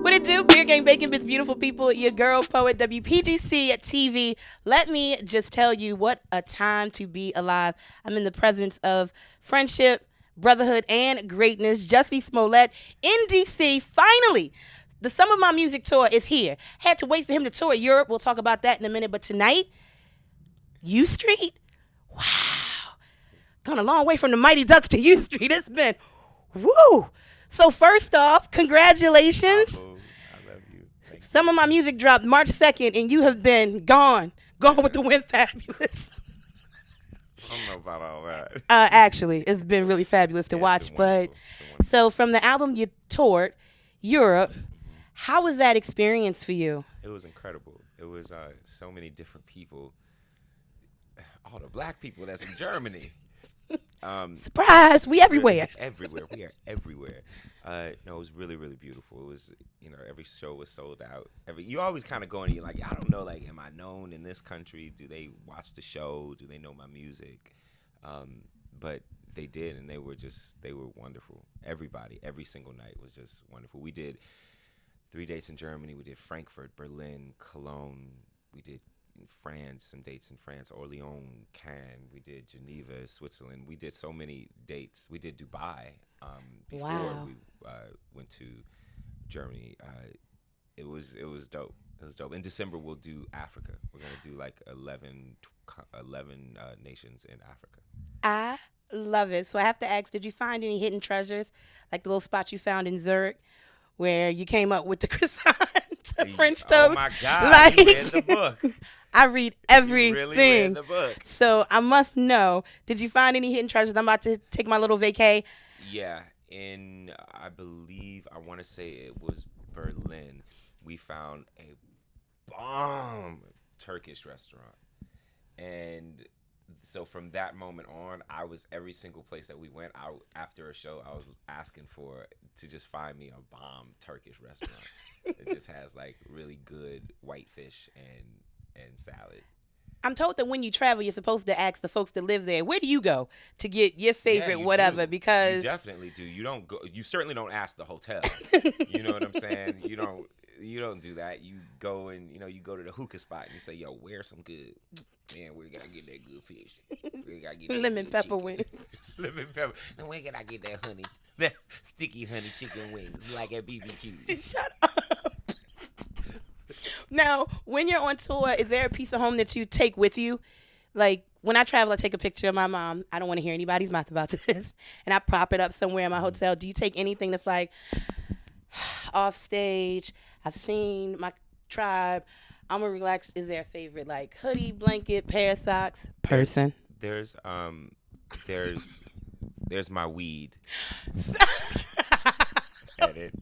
What it do? Beer Gang Bacon Bits, beautiful people. Your girl poet WPGC TV. Let me just tell you what a time to be alive. I'm in the presence of friendship, brotherhood, and greatness. Jussie Smollett in DC. Finally, the Summer of My Music tour is here. Had to wait for him to tour Europe. We'll talk about that in a minute. But tonight, U Street. Wow, gone a long way from the Mighty Ducks to U Street. It's been woo. So first off, congratulations. I love you. Some of my music dropped March 2nd, and you have been gone with the wind, fabulous. I don't know about all that. Actually, it's been really fabulous to watch. But so from the album you toured Europe, how was that experience for you? It was incredible. It was so many different people. All the black people that's in Germany. Surprise! We everywhere. Really everywhere. We are everywhere. No, it was really, really beautiful. It was, every show was sold out. You always kind of go and you're like, I don't know, like, am I known in this country? Do they watch the show? Do they know my music? But they did, and they were wonderful. Everybody, every single night was just wonderful. We did 3 dates in Germany. We did Frankfurt, Berlin, Cologne. We did in France, some dates in France, Orléans, Cannes. We did Geneva, Switzerland. We did so many dates. We did Dubai before we went to Germany. It was dope. It was dope. In December, we'll do Africa. We're going to do like 11 nations in Africa. I love it. So I have to ask, did you find any hidden treasures, like the little spot you found in Zurich where you came up with the croissant, French toast? Oh, my God. You read the book. I read everything. You really read the book. So I must know, did you find any hidden treasures? I'm about to take my little vacay. Yeah. I believe, I want to say it was Berlin. We found a bomb Turkish restaurant. And so from that moment on, every single place that we went out after a show, I was asking to just find me a bomb Turkish restaurant. It just has like really good white fish and salad. I'm told that when you travel, you're supposed to ask the folks that live there, where do you go to get your favorite whatever? Do. Because you definitely do. You don't go. You certainly don't ask the hotel. You know what I'm saying? You don't do that. You go and you go to the hookah spot and you say, "Yo, where's some good? Man, we gotta get that good fish. We gotta get that lemon good pepper chicken. wings." Lemon pepper. And where can I get that honey? That sticky honey chicken wings like at BBQ. Shut up. Now, when you're on tour, is there a piece of home that you take with you? Like, when I travel, I take a picture of my mom. I don't want to hear anybody's mouth about this. And I prop it up somewhere in my hotel. Do you take anything that's like off stage? I've seen my tribe. I'm going to relax. Is there a favorite, like, hoodie, blanket, pair of socks, person? There's my weed. Edit.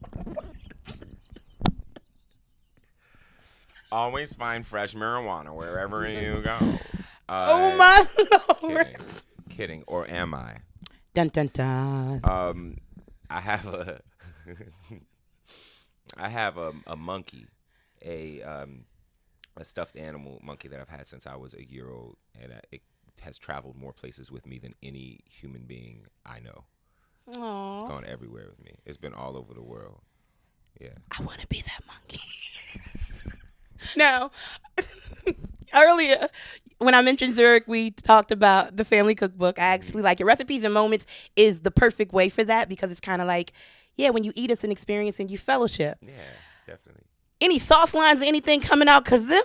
Always find fresh marijuana wherever you go. Oh my Lord! Kidding. Or am I? Dun dun dun. I have a monkey, a stuffed animal monkey that I've had since I was a year old, and it has traveled more places with me than any human being I know. Aww. It's gone everywhere with me. It's been all over the world. Yeah. I want to be that monkey. Now, earlier, when I mentioned Zurich, we talked about the family cookbook. I actually like it. Recipes and Moments is the perfect way for that because it's kind of like, when you eat, it's an experience and you fellowship. Yeah, definitely. Any sauce lines or anything coming out? Because them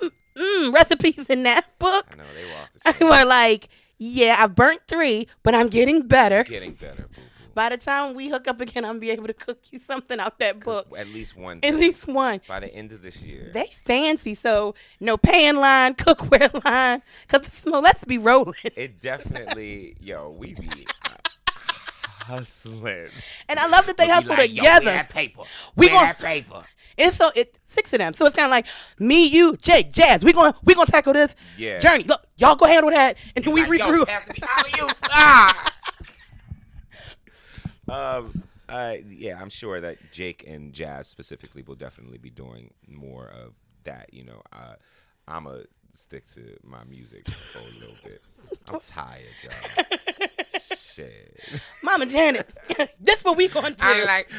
recipes in that book, I know, they were off the chain. were like, I burnt 3, but I'm getting better. Getting better, boo-boo. By the time we hook up again, I'll be able to cook you something out that book. At least one. At least one. By the end of this year. They fancy. So, pan line, cookware line. Because let's be rolling. It definitely, we be hustling. And I love that they hustle like, together. Where that paper? Where that paper? It's 6 of them. So it's kind of like me, you, Jake, Jazz. We gonna tackle this journey. Look, y'all go handle that, and then we regroup. I'm sure that Jake and Jazz specifically will definitely be doing more of that. I'm a stick to my music for a little bit. I'm tired, y'all. Shit. Mama Janet, this what we gonna do. I'm like,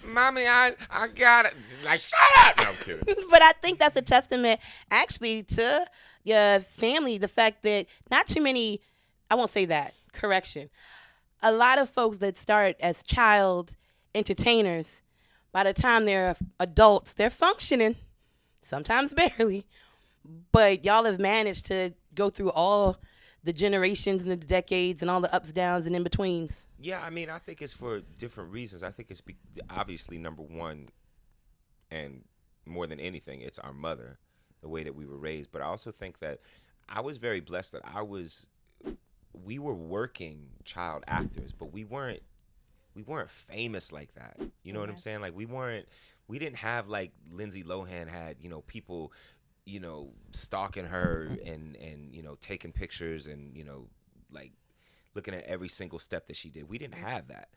mommy, I got it. Like, shut up. No, I'm kidding. But I think that's a testament, actually, to your family. The fact that not too many, I won't say that, correction. A lot of folks that start as child entertainers, by the time they're adults, they're functioning, sometimes barely. But y'all have managed to go through all the generations and the decades and all the ups, downs, and in betweens. Yeah, I mean, I think it's for different reasons. I think it's obviously number one, and more than anything, it's our mother, the way that we were raised. But I also think that I was very blessed that we were working child actors, but we weren't famous like that. You know what I'm saying? Like we didn't have like Lindsay Lohan had, people, stalking her and taking pictures and, like looking at every single step that she did. We didn't have that.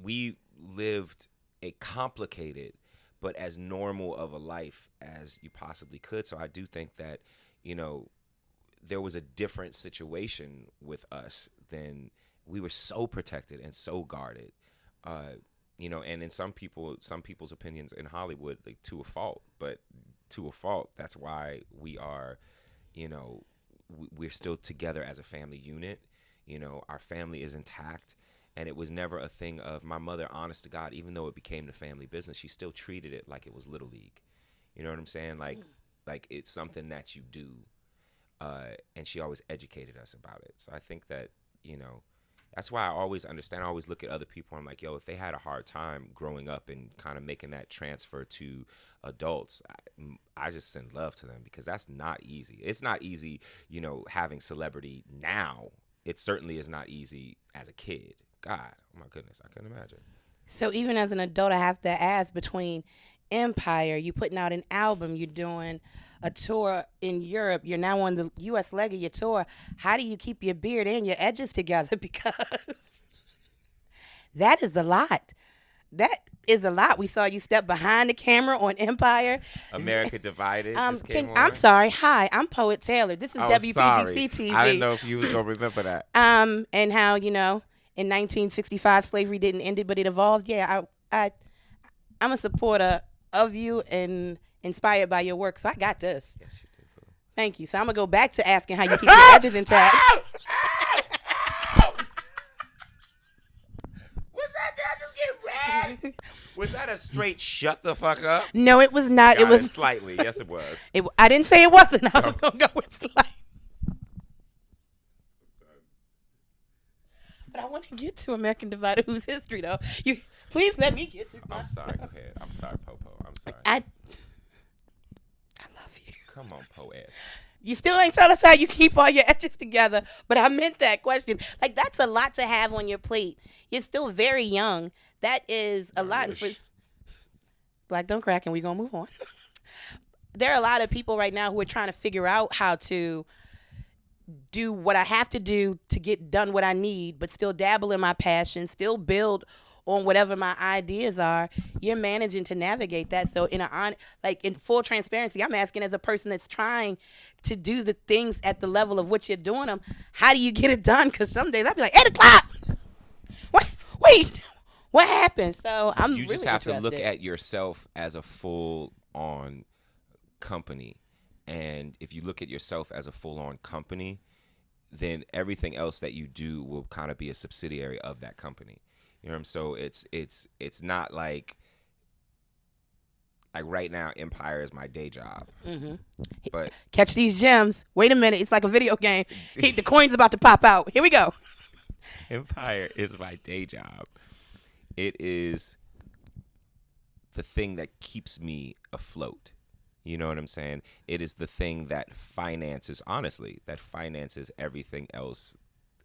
We lived a complicated but as normal of a life as you possibly could. So I do think that, there was a different situation with us than we were so protected and so guarded. And in some people's opinions in Hollywood, like to a fault, but to a fault, that's why we are, we're still together as a family unit. Our family is intact, and it was never a thing of my mother, honest to God, even though it became the family business, she still treated it like it was Little League. You know what I'm saying? Like it's something that you do, and she always educated us about it. So I think that, that's why I always understand. I always look at other people. I'm like, yo, if they had a hard time growing up and kind of making that transfer to adults, I just send love to them, because that's not easy. It's not easy, having celebrity now. It certainly is not easy as a kid. God, oh my goodness, I couldn't imagine. So even as an adult, I have to ask, between Empire, you putting out an album, you're doing a tour in Europe, you're now on the U.S. leg of your tour. How do you keep your beard and your edges together? Because that is a lot. That is a lot. We saw you step behind the camera on Empire. America Divided just came on. I'm sorry. Hi, I'm Poet Taylor. This is WPGC sorry. TV. I didn't know if you was gonna remember that. And how, in 1965 slavery didn't end it, but it evolved. Yeah, I'm a supporter of you and inspired by your work, so I got this. Yes, you did, boo. Thank you. So I'm gonna go back to asking how you keep your edges intact. Was that? Did I just get red? Was that a straight shut the fuck up? No, it was not. Got it was slightly. Yes, it was. I didn't say it wasn't. I was gonna go with slight. But I want to get to American Divided, whose history though. You please let me get through. I'm sorry. Go ahead. I'm sorry, Popo. I'm sorry. I love you. Come on, poet. You still ain't tell us how you keep all your edges together, but I meant that question. Like, that's a lot to have on your plate. You're still very young. That is a lot. Black don't crack, and we're going to move on. There are a lot of people right now who are trying to figure out how to do what I have to do to get done what I need, but still dabble in my passion, still build on whatever my ideas are. You're managing to navigate that. So in full transparency, I'm asking, as a person that's trying to do the things at the level of which you're doing them, how do you get it done? Because some days I'll be like, 8 o'clock. Wait, what happened? So I'm You really just have to look interested. at yourself as a full-on company. And if you look at yourself as a full-on company, then everything else that you do will kind of be a subsidiary of that company. You know what I'm saying? So it's not like right now, Empire is my day job. Mm-hmm. But Catch these gems. Wait a minute. It's like a video game. The coin's about to pop out. Here we go. Empire is my day job. It is the thing that keeps me afloat. You know what I'm saying? It is the thing that finances everything else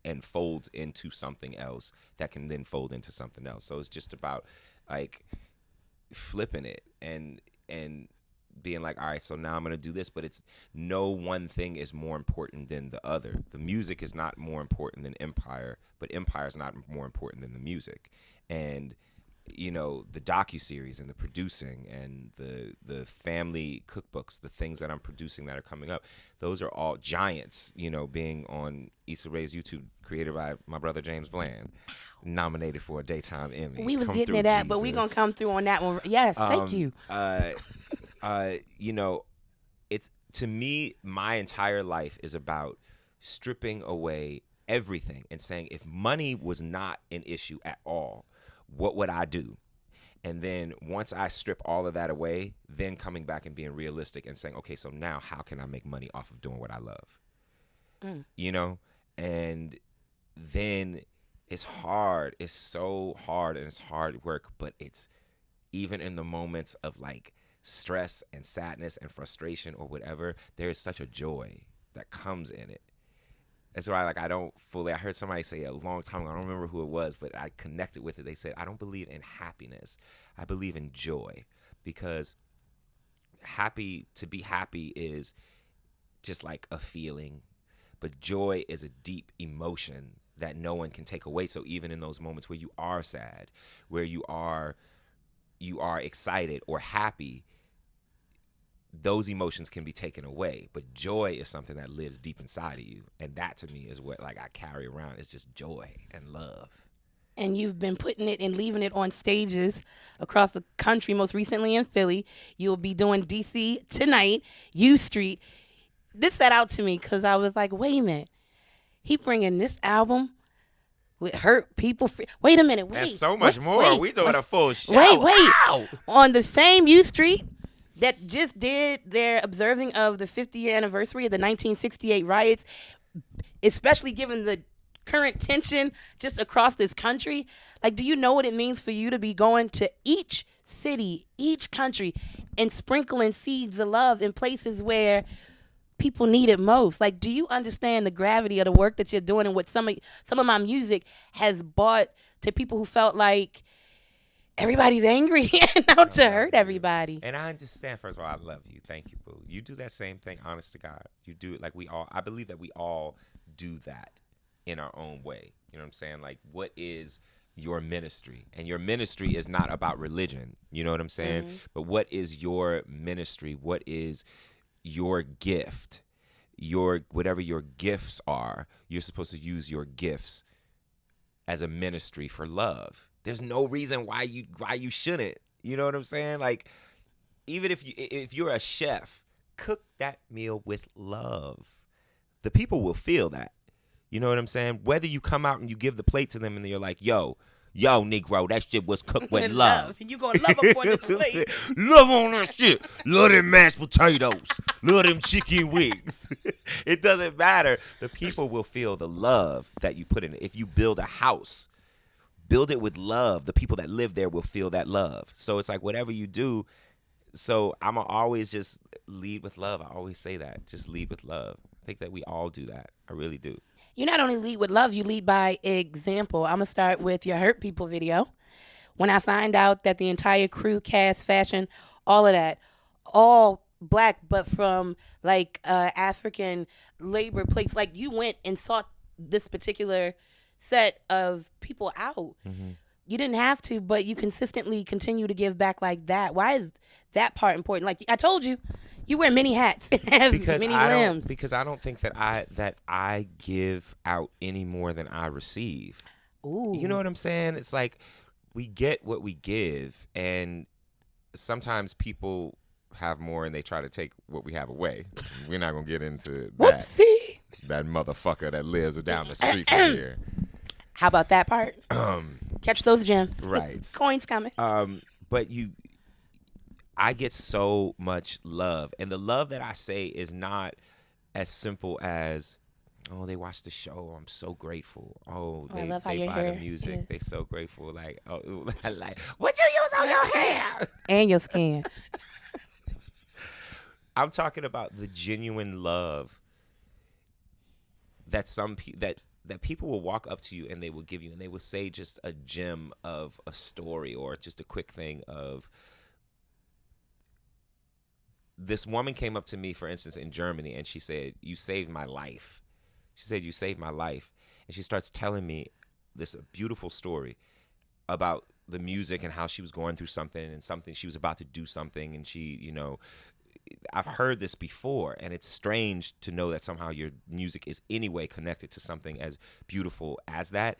and folds into something else that can then fold into something else. So it's just about like flipping it and being like, all right, so now I'm going to do this, but it's no one thing is more important than the other. The music is not more important than Empire, but Empire is not more important than the music. And the docuseries and the producing and the family cookbooks, the things that I'm producing that are coming up, those are all giants, being on Issa Rae's YouTube, created by my brother James Bland, nominated for a Daytime Emmy. We was Come getting through, it at, but we gonna come Jesus. through on that one. Yes, thank you. It's, to me, my entire life is about stripping away everything and saying, if money was not an issue at all, what would I do? And then once I strip all of that away, then coming back and being realistic and saying, okay, so now how can I make money off of doing what I love? And then it's hard. It's so hard, and it's hard work, but it's, even in the moments of like stress and sadness and frustration or whatever, there is such a joy that comes in it. That's why, I don't fully, I heard somebody say a long time ago, I don't remember who it was, but I connected with it. They said, I don't believe in happiness. I believe in joy, because to be happy is just like a feeling, but joy is a deep emotion that no one can take away. So even in those moments where you are sad, where you are excited or happy, those emotions can be taken away, but joy is something that lives deep inside of you, and that to me is what I carry around. It's just joy and love. And you've been putting it and leaving it on stages across the country, most recently in Philly. You'll be doing DC tonight, U Street. This set out to me because I was like, wait a minute, he bringing this album with Hurt People Free. Wait a minute, wait. And so much more. We doing a full show. Wait. Ow! On the same U Street that just did their observing of the 50-year anniversary of the 1968 riots, especially given the current tension just across this country. Do you know what it means for you to be going to each city, each country, and sprinkling seeds of love in places where people need it most? Do you understand the gravity of the work that you're doing, and what some of my music has brought to people who felt like everybody's angry and out to hurt everybody? And I understand. First of all, I love you. Thank you, boo. You do that same thing, honest to God. You do it I believe that we all do that in our own way. You know what I'm saying? What is your ministry? And your ministry is not about religion. You know what I'm saying? Mm-hmm. But what is your ministry? What is your gift? Whatever your gifts are, you're supposed to use your gifts as a ministry for love. There's no reason why you shouldn't. You know what I'm saying? Even if you're a chef, cook that meal with love. The people will feel that. You know what I'm saying? Whether you come out and you give the plate to them and you're like, yo, Negro, that shit was cooked with love. You gonna love up on this plate. Love on that shit. Love them mashed potatoes. Love them chicken wings. It doesn't matter. The people will feel the love that you put in it. If you build a house, build it with love. The people that live there will feel that love. So it's whatever you do. So I'm always just lead with love. I always say that. Just lead with love. I think that we all do that. I really do. You not only lead with love, you lead by example. I'm going to start with your Hurt People video. When I find out that the entire crew, cast, fashion, all of that, all black, but from African labor place, you went and sought this particular set of people out. Mm-hmm. You didn't have to, but you consistently continue to give back like that. Why is that part important? I told you, you wear many hats and have many limbs. Because I don't think that I give out any more than I receive. Ooh. You know what I'm saying? It's we get what we give, and sometimes people have more and they try to take what we have away. We're not gonna get into that. Whoopsie. That motherfucker that lives down the street from here. How about that part? Catch those gems. Right. Coins coming. But I get so much love, and the love that I say is not as simple as, oh, they watch the show, I'm so grateful. Oh, they buy the music, they so grateful. What you use on your hair and your skin. I'm talking about the genuine love that that people will walk up to you and they will give you, and they will say just a gem of a story or just a quick thing of. This woman came up to me, for instance, in Germany, and she said, "You saved my life." She said, "You saved my life." And she starts telling me this beautiful story about the music and how she was going through something and something she was about to do something, and she, I've heard this before, and it's strange to know that somehow your music is anyway connected to something as beautiful as that.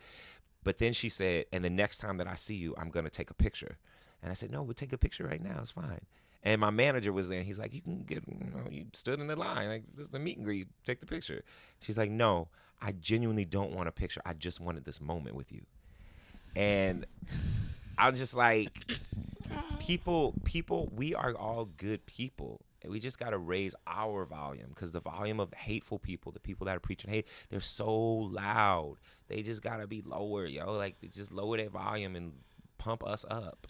But then she said, and the next time that I see you, I'm going to take a picture. And I said, no, we'll take a picture right now. It's fine. And my manager was there, and he's like, you can get, you stood in the line. Like, this is the meet and greet. Take the picture. She's like, no, I genuinely don't want a picture. I just wanted this moment with you. And I was just like, people, we are all good people. And we just got to raise our volume, because the volume of hateful people, the people that are preaching hate, they're so loud. They just got to be lower, yo. Like, just lower their volume and pump us up.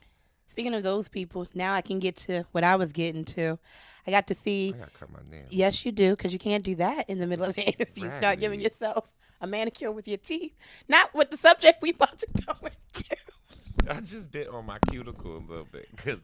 Speaking of those people, now I can get to what I was getting to. I got to see. I got to cut my nails. Yes, you do, because you can't do that in the middle of an interview. Right. Start giving yourself a manicure with your teeth. Not with the subject we about to go into. I just bit on my cuticle a little bit because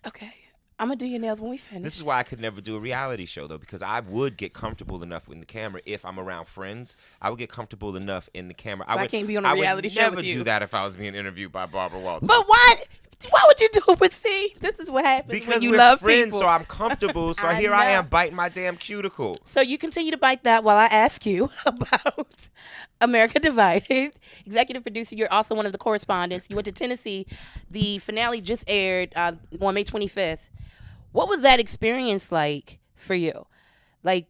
Okay. I'm going to do your nails when we finish. This is why I could never do a reality show, though, because I would get comfortable enough in the camera if I'm around friends. I would get comfortable enough in the camera. So I can't be on a reality show with you. I would never do that if I was being interviewed by Barbara Walters. But why would you do it with C? This is what happens because when you we're love friends, people. so I'm comfortable. So here I am biting my damn cuticle. So you continue to bite that while I ask you about America Divided. Executive producer, you're also one of the correspondents. You went to Tennessee. The finale just aired on May 25th. What was that experience like for you? Like,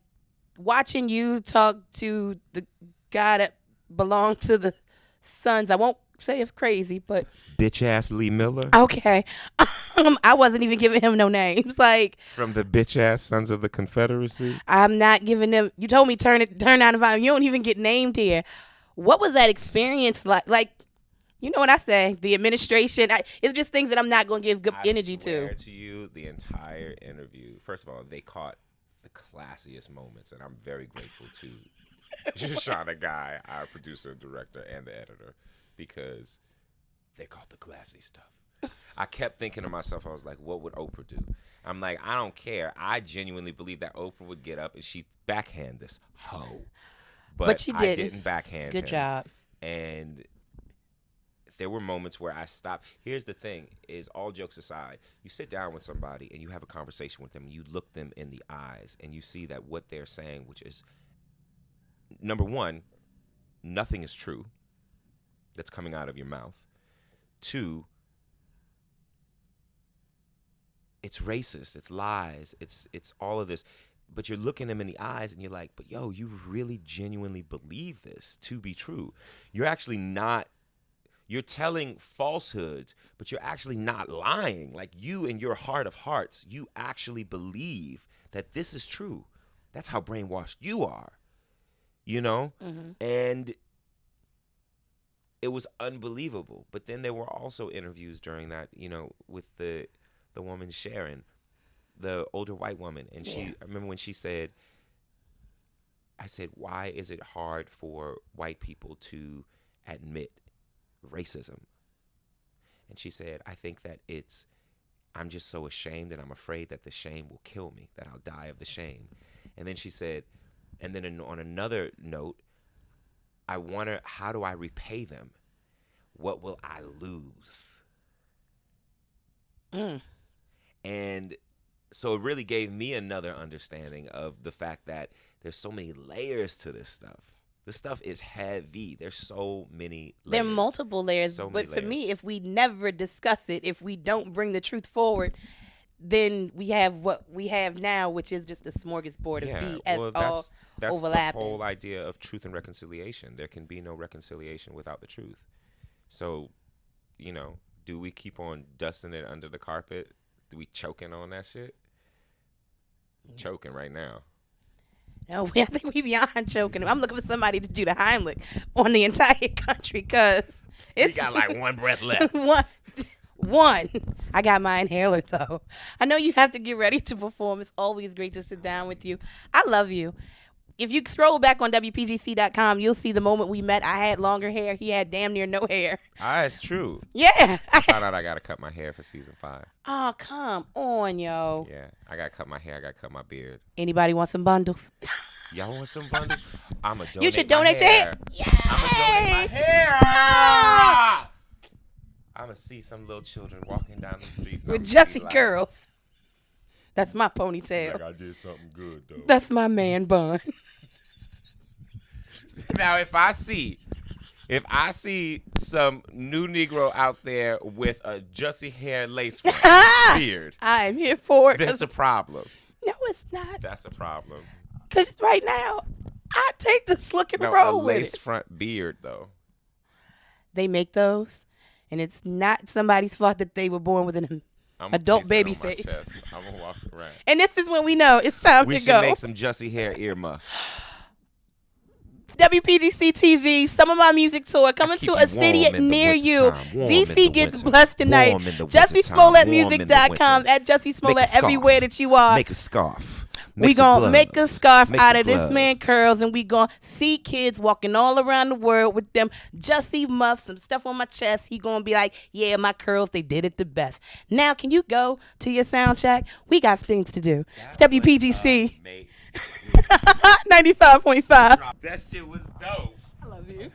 watching you talk to the guy that belonged to the Sons. I won't say if crazy, but bitch ass Lee Miller. Okay. I wasn't even giving him no names. Like, from the bitch ass Sons of the Confederacy. I'm not giving them. You told me turn down the volume. You don't even get named here. What was that experience like? Like, you know what I say? The administration. It's just things that I'm not going to give good energy to. I swear to you, the entire interview. First of all, they caught the classiest moments, and I'm very grateful to Shoshana Guy, our producer, director, and the editor, because they caught the classy stuff. I kept thinking to myself, I was like, what would Oprah do? I'm like, I don't care. I genuinely believe that Oprah would get up and she'd backhand this hoe. But she I didn't. didn't backhand Good him. job. And there were moments where I stopped. Here's the thing, is all jokes aside, you sit down with somebody and you have a conversation with them and you look them in the eyes and you see that what they're saying, which is, number one, nothing is true that's coming out of your mouth. Two, it's racist, it's lies, it's all of this. But you're looking them in the eyes and you're like, but yo, you really genuinely believe this to be true. You're actually not, you're telling falsehoods, but you're actually not lying. Like, you in your heart of hearts, you actually believe that this is true. That's how brainwashed you are, you know? Mm-hmm. And it was unbelievable. But then there were also interviews during that, you know, with the woman Sharon, the older white woman. And I remember when she said, I said, why is it hard for white people to admit racism? And she said, I think that I'm just so ashamed, and I'm afraid that the shame will kill me, that I'll die of the shame. And then she said, and then on another note, I wonder, how do I repay them? What will I lose? And so it really gave me another understanding of the fact that there's so many layers to this stuff. This stuff is heavy. There's so many layers. There are multiple layers. But for me, if we never discuss it, if we don't bring the truth forward, then we have what we have now, which is just a smorgasbord of BS that's overlapping. The whole idea of truth and reconciliation. There can be no reconciliation without the truth. So, you know, do we keep on dusting it under the carpet? Do we choking on that shit? Choking right now. No, I think we beyond choking. I'm looking for somebody to do the Heimlich on the entire country, because we got like one breath left. One. I got my inhaler, though. I know you have to get ready to perform. It's always great to sit down with you. I love you. If you scroll back on WPGC.com, you'll see the moment we met. I had longer hair. He had damn near no hair. It's true. Yeah. I found out I got to cut my hair for season 5. Oh, come on, yo. Yeah, I got to cut my hair. I got to cut my beard. Anybody want some bundles? Y'all want some bundles? I'ma donate You should my donate your hair. hair. Yay! I'ma donate my hair. Ah! I'ma see some little children walking down the street With I'ma be Jussie like, curls. That's my ponytail. Like I did something good though. That's my man bun. Now if I see some new Negro out there with a Jussie hair lace front beard, I am here for it. that's a problem. No, it's not. That's a problem. Because right now, I take this look and No, a roll with lace it. front beard though. They make those, and it's not somebody's fault that they were born with an adult baby face. I'm gonna walk around. And this is when we know it's time We to should go. make some Jussie hair earmuffs. WPGC TV, Summer My Music Tour, coming to a city near you. DC gets blessed tonight. JussieSmollettMusic.com, at Jussie Smollett everywhere that you are. Make a scarf. We gonna make a scarf out of this man curls, and we gonna see kids walking all around the world with them Jussie muffs, some stuff on my chest. He gonna be like, yeah, my curls, they did it the best. Now, can you go to your sound check? We got things to do. It's WPGC 95.5. That shit was dope. I love you.